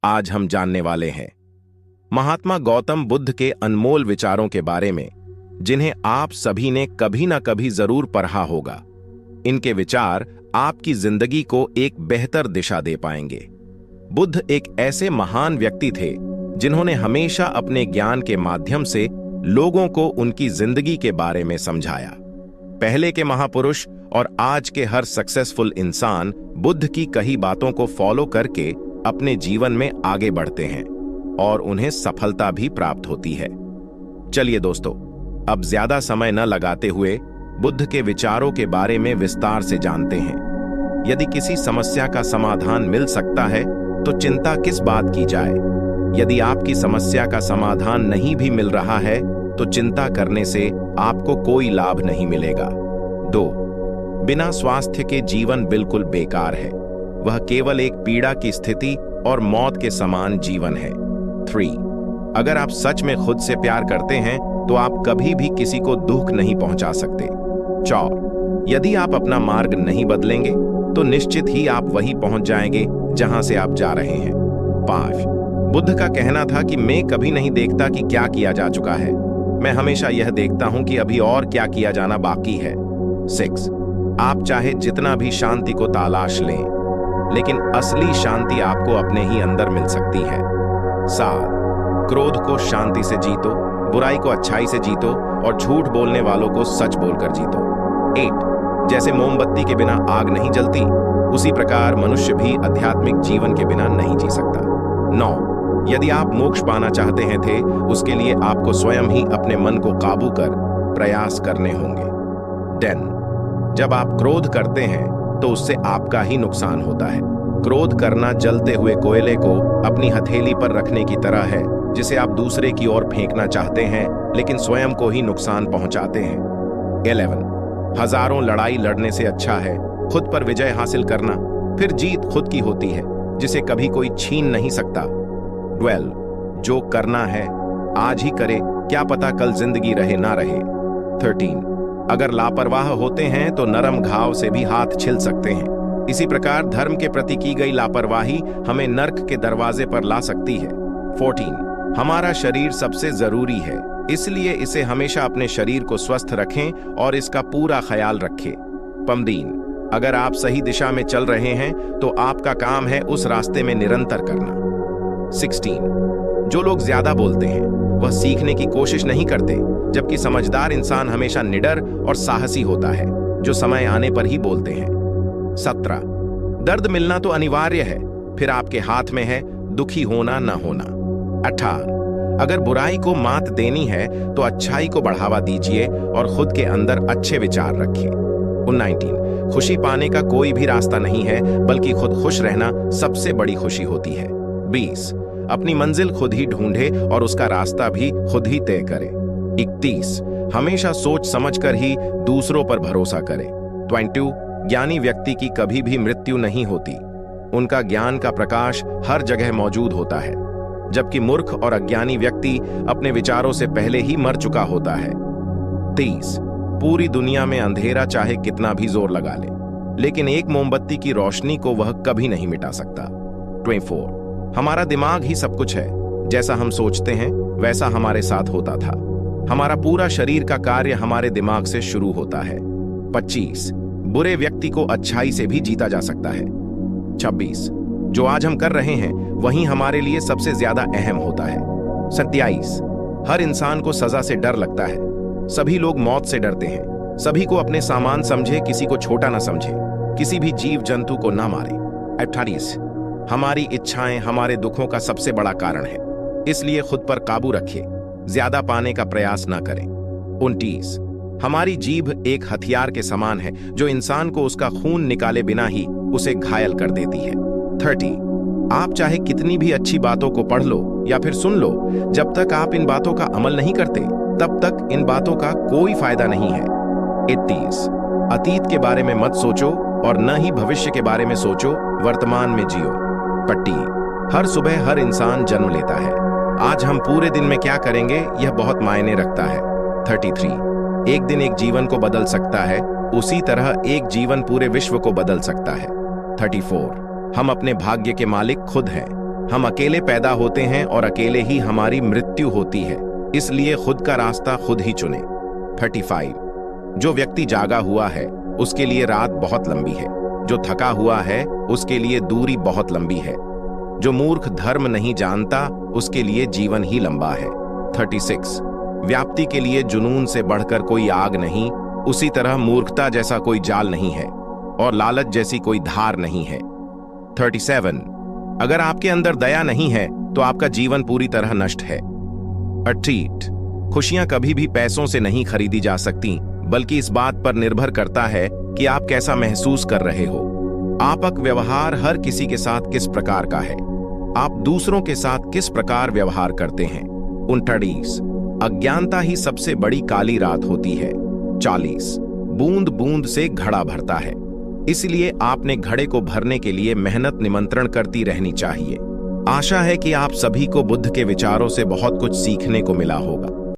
आज हम जानने वाले हैं महात्मा गौतम बुद्ध के अनमोल विचारों के बारे में, जिन्हें आप सभी ने कभी ना कभी जरूर पढ़ा होगा। इनके विचार आपकी जिंदगी को एक बेहतर दिशा दे पाएंगे। बुद्ध एक ऐसे महान व्यक्ति थे जिन्होंने हमेशा अपने ज्ञान के माध्यम से लोगों को उनकी जिंदगी के बारे में समझाया। पहले के महापुरुष और आज के हर सक्सेसफुल इंसान बुद्ध की कही बातों को फॉलो करके अपने जीवन में आगे बढ़ते हैं और उन्हें सफलता भी प्राप्त होती है। चलिए दोस्तों, अब ज्यादा समय न लगाते हुए बुद्ध के विचारों के बारे में विस्तार से जानते हैं। यदि किसी समस्या का समाधान मिल सकता है तो चिंता किस बात की जाए। यदि आपकी समस्या का समाधान नहीं भी मिल रहा है तो चिंता करने से आपको कोई लाभ नहीं मिलेगा। 2. बिना स्वास्थ्य के जीवन बिल्कुल बेकार है। वह केवल एक पीड़ा की स्थिति और मौत के समान जीवन है। 3. अगर आप सच में खुद से प्यार करते हैं तो आप कभी भी किसी को दुख नहीं पहुंचा सकते। 4. यदि आप अपना मार्ग नहीं बदलेंगे तो निश्चित ही आप वहीं पहुंच जाएंगे जहां से आप जा रहे हैं। 5. बुद्ध का कहना था कि मैं कभी नहीं देखता कि क्या किया जा चुका है, मैं हमेशा यह देखता हूं कि अभी और क्या किया जाना बाकी है। 6. आप चाहे जितना भी शांति को तलाश लें, लेकिन असली शांति आपको अपने ही अंदर मिल सकती है। 7. क्रोध को शांति से जीतो, बुराई को अच्छाई से जीतो और झूठ बोलने वालों को सच बोलकर जीतो। 8. जैसे मोमबत्ती के बिना आग नहीं जलती, उसी प्रकार मनुष्य भी आध्यात्मिक जीवन के बिना नहीं जी सकता। 9. यदि आप मोक्ष पाना चाहते हैं उसके लिए आपको स्वयं ही अपने मन को काबू कर प्रयास करने होंगे। 10. जब आप क्रोध करते हैं तो उससे आपका ही नुकसान होता है। क्रोध करना जलते हुए कोयले को अपनी हथेली पर रखने की तरह है, जिसे आप दूसरे की ओर फेंकना चाहते हैं लेकिन स्वयं को ही नुकसान पहुंचाते हैं। 11. हजारों लड़ाई लड़ने से अच्छा है खुद पर विजय हासिल करना, फिर जीत खुद की होती है जिसे कभी कोई छीन नहीं सकता। 12. जो करना है आज ही करे, क्या पता कल जिंदगी रहे ना रहे। 13. अगर लापरवाह होते हैं तो नरम घाव से भी हाथ छिल सकते हैं। इसी प्रकार धर्म के प्रति की गई लापरवाही हमें नर्क के दरवाजे पर ला सकती है। 14. हमारा शरीर सबसे जरूरी है, इसलिए इसे हमेशा अपने शरीर को स्वस्थ रखें और इसका पूरा ख्याल रखें। 15. अगर आप सही दिशा में चल रहे हैं तो आपका काम है उस रास्ते में निरंतर करना। 16. जो लोग ज्यादा बोलते हैं वह सीखने की कोशिश नहीं करते, जबकि समझदार इंसान हमेशा निडर और साहसी होता है, जो समय आने पर ही बोलते हैं। 17. दर्द मिलना तो अनिवार्य है, फिर आपके हाथ में है दुखी होना न होना। 18. अगर बुराई को मात देनी है तो अच्छाई को बढ़ावा दीजिए और खुद के अंदर अच्छे विचार रखिए। 19. खुशी पाने का कोई भी रास्ता नहीं है, बल्कि खुद खुश रहना सबसे बड़ी खुशी होती है। 20. अपनी मंजिल खुद ही ढूंढे और उसका रास्ता भी खुद ही तय करे। 31. हमेशा सोच समझकर ही दूसरों पर भरोसा करें। 22. ज्ञानी व्यक्ति की कभी भी मृत्यु नहीं होती, उनका ज्ञान का प्रकाश हर जगह मौजूद होता है, जबकि मूर्ख और अज्ञानी व्यक्ति अपने विचारों से पहले ही मर चुका होता है। 30. पूरी दुनिया में अंधेरा चाहे कितना भी जोर लगा ले, लेकिन एक मोमबत्ती की रोशनी को वह कभी नहीं मिटा सकता। 24. हमारा दिमाग ही सब कुछ है, जैसा हम सोचते हैं वैसा हमारे साथ होता था। हमारा पूरा शरीर का कार्य हमारे दिमाग से शुरू होता है। 25. बुरे व्यक्ति को अच्छाई से भी जीता जा सकता है। 26. जो आज हम कर रहे हैं वही हमारे लिए सबसे ज्यादा अहम होता है। 27. हर इंसान को सजा से डर लगता है, सभी लोग मौत से डरते हैं। सभी को अपने सामान समझे, किसी को छोटा ना समझे, किसी भी जीव जंतु को ना मारे। 28. हमारी इच्छाएं हमारे दुखों का सबसे बड़ा कारण है, इसलिए खुद पर काबू रखिए, ज्यादा पाने का प्रयास ना करें। 29. हमारी जीभ एक हथियार के समान है जो इंसान को उसका खून निकाले बिना ही उसे घायल कर देती है। 30. आप चाहे कितनी भी अच्छी बातों को पढ़ लो या फिर सुन लो, जब तक आप इन बातों का अमल नहीं करते तब तक इन बातों का कोई फायदा नहीं है। 31. अतीत के बारे में मत सोचो और न ही भविष्य के बारे में सोचो, वर्तमान में जियो। पट्टी. हर सुबह हर इंसान जन्म लेता है, आज हम पूरे दिन में क्या करेंगे यह बहुत मायने रखता है। 33. एक दिन एक जीवन को बदल सकता है, उसी तरह एक जीवन पूरे विश्व को बदल सकता है। 34. हम अपने भाग्य के मालिक खुद हैं। हम अकेले पैदा होते हैं और अकेले ही हमारी मृत्यु होती है, इसलिए खुद का रास्ता खुद ही चुने। 35 जो व्यक्ति जागा हुआ है उसके लिए रात बहुत लंबी है, जो थका हुआ है उसके लिए दूरी बहुत लंबी है, जो मूर्ख धर्म नहीं जानता उसके लिए जीवन ही लंबा है। 36 व्याप्ति के लिए जुनून से बढ़कर कोई आग नहीं, उसी तरह मूर्खता जैसा कोई जाल नहीं है और लालच जैसी कोई धार नहीं है। 37 अगर आपके अंदर दया नहीं है तो आपका जीवन पूरी तरह नष्ट है। अ ट्रीट खुशियां कभी भी पैसों से नहीं खरीदी जा सकती, बल्कि इस बात पर निर्भर करता है कि आप कैसा महसूस कर रहे हो। आपका व्यवहार हर किसी के साथ किस प्रकार का है, आप दूसरों के साथ किस प्रकार व्यवहार करते हैं। 39 अज्ञानता ही सबसे बड़ी काली रात होती है। 40 बूंद बूंद से घड़ा भरता है, इसलिए आपने घड़े को भरने के लिए मेहनत निमंत्रण करती रहनी चाहिए। आशा है कि आप सभी को बुद्ध के विचारों से बहुत कुछ सीखने को मिला होगा।